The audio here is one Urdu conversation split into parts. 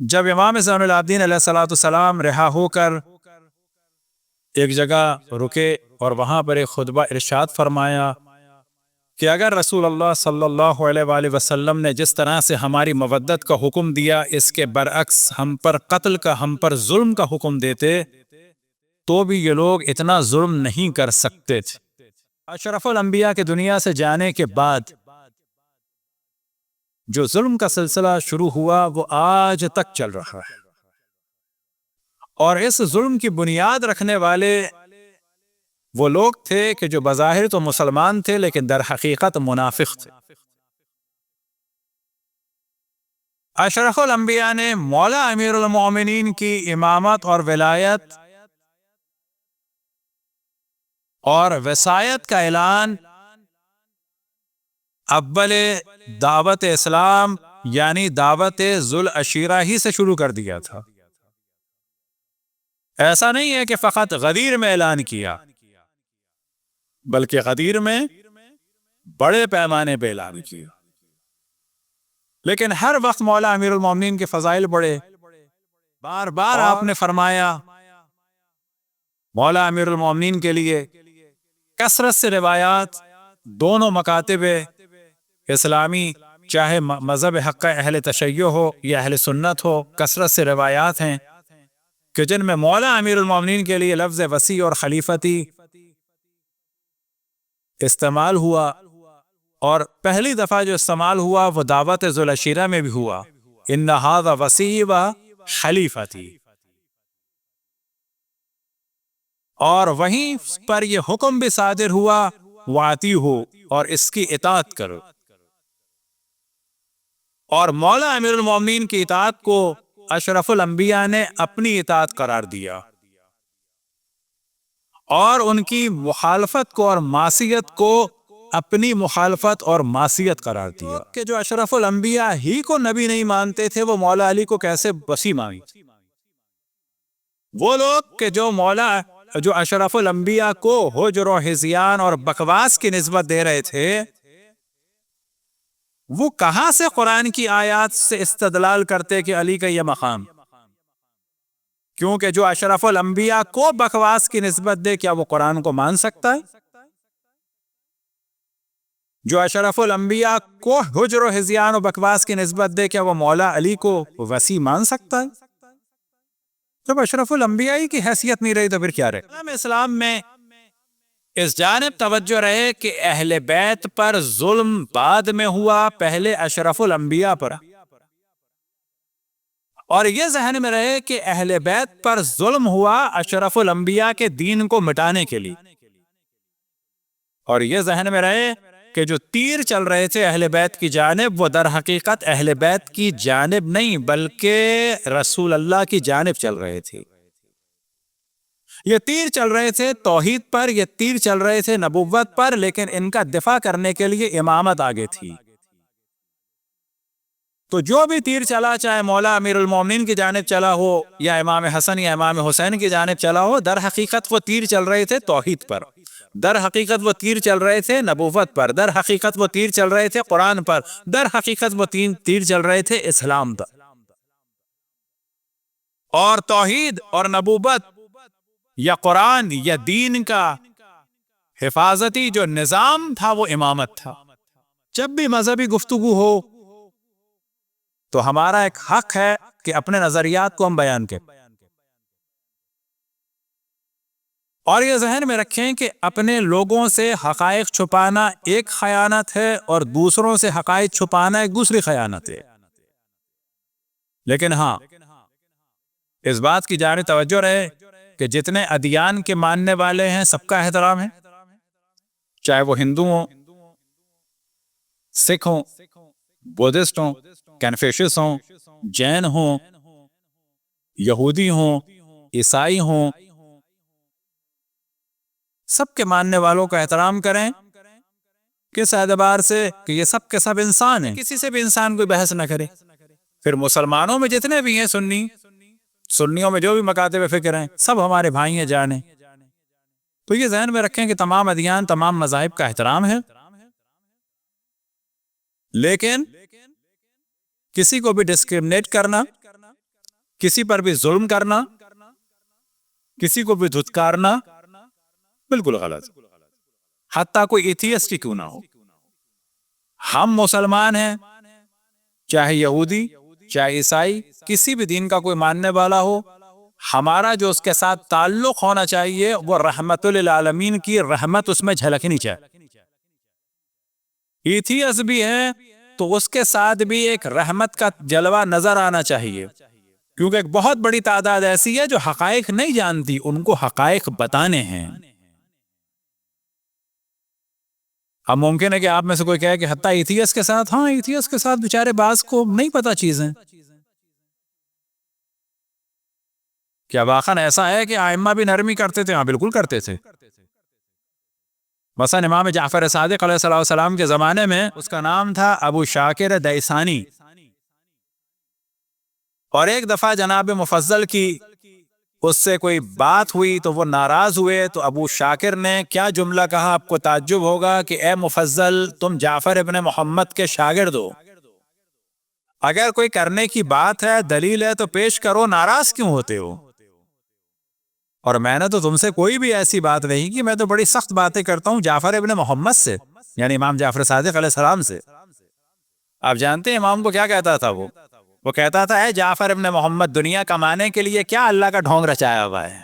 جب امام زین العابدین علیہ الصلوۃ والسلام رہا ہو کر ایک جگہ رکے اور وہاں پر ایک خطبہ ارشاد فرمایا کہ اگر رسول اللہ صلی اللہ علیہ وآلہ وسلم نے جس طرح سے ہماری مودت کا حکم دیا اس کے برعکس ہم پر قتل کا، ہم پر ظلم کا حکم دیتے تو بھی یہ لوگ اتنا ظلم نہیں کر سکتے تھے۔ اشرف الانبیاء کے دنیا سے جانے کے بعد جو ظلم کا سلسلہ شروع ہوا وہ آج تک چل رہا ہے، اور اس ظلم کی بنیاد رکھنے والے وہ لوگ تھے کہ جو بظاہر تو مسلمان تھے لیکن در حقیقت منافق تھے۔ اشرف الانبیاء نے مولا امیر المومنین کی امامت اور ولایت اور وصایت کا اعلان اول دعوت اسلام یعنی دعوت ذو العشیرہ ہی سے شروع کر دیا تھا۔ ایسا نہیں ہے کہ فقط غدیر میں اعلان کیا، بلکہ غدیر میں بڑے پیمانے پہ اعلان کیا، لیکن ہر وقت مولا امیر المومنین کے فضائل بڑھے۔ بار بار آپ نے فرمایا مولا امیر المومنین کے لیے کثرت سے روایات دونوں مکاتب اسلامی، چاہے مذہب حق اہل تشیع ہو یا اہل سنت ہو، کثرت سے روایات ہیں کہ جن میں مولا امیر المومنین کے لیے لفظ وسیع اور خلیفتی استعمال ہوا، اور پہلی دفعہ جو استعمال ہوا وہ دعوت ذو العشیرہ میں بھی ہوا، ان ھذا وسیع و خلیفتی، اور وہیں پر یہ حکم بھی صادر ہوا واطیعوا، اور اس کی اطاعت کرو، اور مولا امیر المومنین کی اطاعت کو اشرف الانبیاء نے اپنی اطاعت قرار دیا، اور ان کی مخالفت کو اور معصیت کو اپنی مخالفت اور معصیت قرار دیا۔ کہ جو اشرف الانبیاء ہی کو نبی نہیں مانتے تھے وہ مولا علی کو کیسے وسیع مانی؟ وہ لوگ کہ جو اشرف الانبیاء کو حجر و ہذیان اور بکواس کی نسبت دے رہے تھے، وہ کہاں سے قرآن کی آیات سے استدلال کرتے کہ علی کا یہ مقام؟ کیونکہ جو اشرف الانبیاء کو بکواس کی نسبت دے کیا وہ قرآن کو مان سکتا ہے؟ جو اشرف الانبیاء کو حجر و ہذیان و بکواس کی نسبت دے کیا وہ مولا علی کو وسیع مان سکتا ہے؟ جب اشرف الانبیاء کی حیثیت نہیں رہی تو پھر کیا رہے؟ اسلام میں اس جانب توجہ رہے کہ اہل بیت پر ظلم بعد میں ہوا، پہلے اشرف الانبیاء پر، اور یہ ذہن میں رہے کہ اہل بیت پر ظلم ہوا اشرف الانبیاء کے دین کو مٹانے کے لیے، اور یہ ذہن میں رہے کہ جو تیر چل رہے تھے اہل بیت کی جانب وہ در حقیقت اہل بیت کی جانب نہیں بلکہ رسول اللہ کی جانب چل رہے تھے۔ یہ تیر چل رہے تھے توحید پر، یہ تیر چل رہے تھے نبوت پر، لیکن ان کا دفاع کرنے کے لیے امامت آگے تھی۔ تو جو بھی تیر چلا، چاہے مولا امیر المومنین کی جانب چلا ہو یا امام حسن یا امام حسین کی جانب چلا ہو، در حقیقت وہ تیر چل رہے تھے توحید پر، در حقیقت وہ تیر چل رہے تھے نبوت پر، در حقیقت وہ تیر چل رہے تھے قرآن پر، در حقیقت وہ تیر چل رہے تھے اسلام پر۔ اور توحید اور نبوت یا قرآن یا دین کا حفاظتی جو نظام تھا وہ امامت تھا۔ جب بھی مذہبی گفتگو ہو تو ہمارا ایک حق ہے کہ اپنے نظریات کو ہم بیان کریں، اور یہ ذہن میں رکھیں کہ اپنے لوگوں سے حقائق چھپانا ایک خیانت ہے اور دوسروں سے حقائق چھپانا ایک دوسری خیانت ہے۔ لیکن ہاں، اس بات کی جانب توجہ رہے کہ جتنے ادیان کے ماننے والے ہیں سب کا احترام ہے، چاہے وہ ہندو ہوں، سکھ ہوں، بدھسٹ ہوں، کنفیوشس ہوں، جین ہوں، یہودی ہوں، عیسائی ہوں، سب کے ماننے والوں کا احترام کریں۔ کس اعتبار سے کہ یہ سب کے سب انسان ہیں، کسی سے بھی انسان کوئی بحث نہ کرے۔ پھر مسلمانوں میں جتنے بھی ہیں سنیوں میں جو بھی مکاتب فکر ہیں سب ہمارے بھائی ہیں، جان ہیں۔ تو یہ ذہن میں رکھیں کہ تمام ادیان، تمام مذاہب کا احترام ہے، لیکن کسی کو بھی ڈسکرمنیٹ کرنا کسی پر بھی ظلم کرنا، کسی کو بھی دھتکارنا بالکل غلط، حتیٰ کوئی ایتھیسٹ کیوں نہ ہو۔ ہم مسلمان ہیں، چاہے یہودی چاہے عیسائی، کسی بھی دین کا کوئی ماننے والا ہو، ہمارا جو اس کے ساتھ تعلق ہونا چاہیے وہ رحمت للعالمین کی رحمت اس میں جھلکنی چاہیے۔ ایتھیسٹ بھی ہے تو اس کے ساتھ بھی ایک رحمت کا جلوہ نظر آنا چاہیے، کیونکہ ایک بہت بڑی تعداد ایسی ہے جو حقائق نہیں جانتی، ان کو حقائق بتانے ہیں۔ اب ممکن ہے کہ آپ میں سے کوئی کہے کہ حتیٰ ایتھیسٹ کے ساتھ، ہاں ایتھیسٹ کے ساتھ بیچارے بعض کو نہیں پتا چیزیں، کیا واقعا ایسا ہے کہ ائمہ بھی نرمی کرتے تھے؟ ہاں بالکل کرتے تھے۔ مثلا امام جعفر صادق علیہ السلام کے زمانے میں اس کا نام تھا ابو شاکر دیسانی، اور ایک دفعہ جناب مفضل کی اس سے کوئی بات ہوئی تو وہ ناراض ہوئے، تو ابو شاکر نے کیا جملہ کہا، آپ کو تعجب ہوگا کہ اے مفضل، تم جعفر ابن محمد کے شاگرد ہو، اگر کوئی کرنے کی بات ہے دلیل ہے تو پیش کرو، ناراض کیوں ہوتے ہو؟ اور میں نے تو تم سے کوئی بھی ایسی بات نہیں کہ میں تو بڑی سخت باتیں کرتا ہوں جعفر ابن محمد سے، یعنی امام جعفر صادق علیہ السلام سے۔ آپ جانتے ہیں امام کو کیا کہتا تھا؟ وہ کہتا تھا اے جعفر ابن محمد، دنیا کمانے کے لیے کیا اللہ کا ڈھونگ رچایا ہوا ہے؟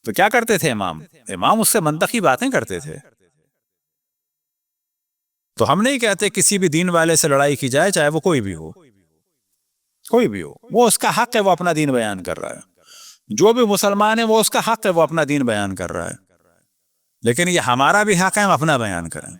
تو کیا کرتے تھے امام اس سے منطقی باتیں کرتے تھے۔ تو ہم نہیں کہتے کسی بھی دین والے سے لڑائی کی جائے، چاہے وہ کوئی بھی ہو، وہ اس کا حق ہے، وہ اپنا دین بیان کر رہا ہے، جو بھی مسلمان ہے وہ اس کا حق ہے، وہ اپنا دین بیان کر رہا ہے، لیکن یہ ہمارا بھی حق ہے ہم اپنا بیان کریں۔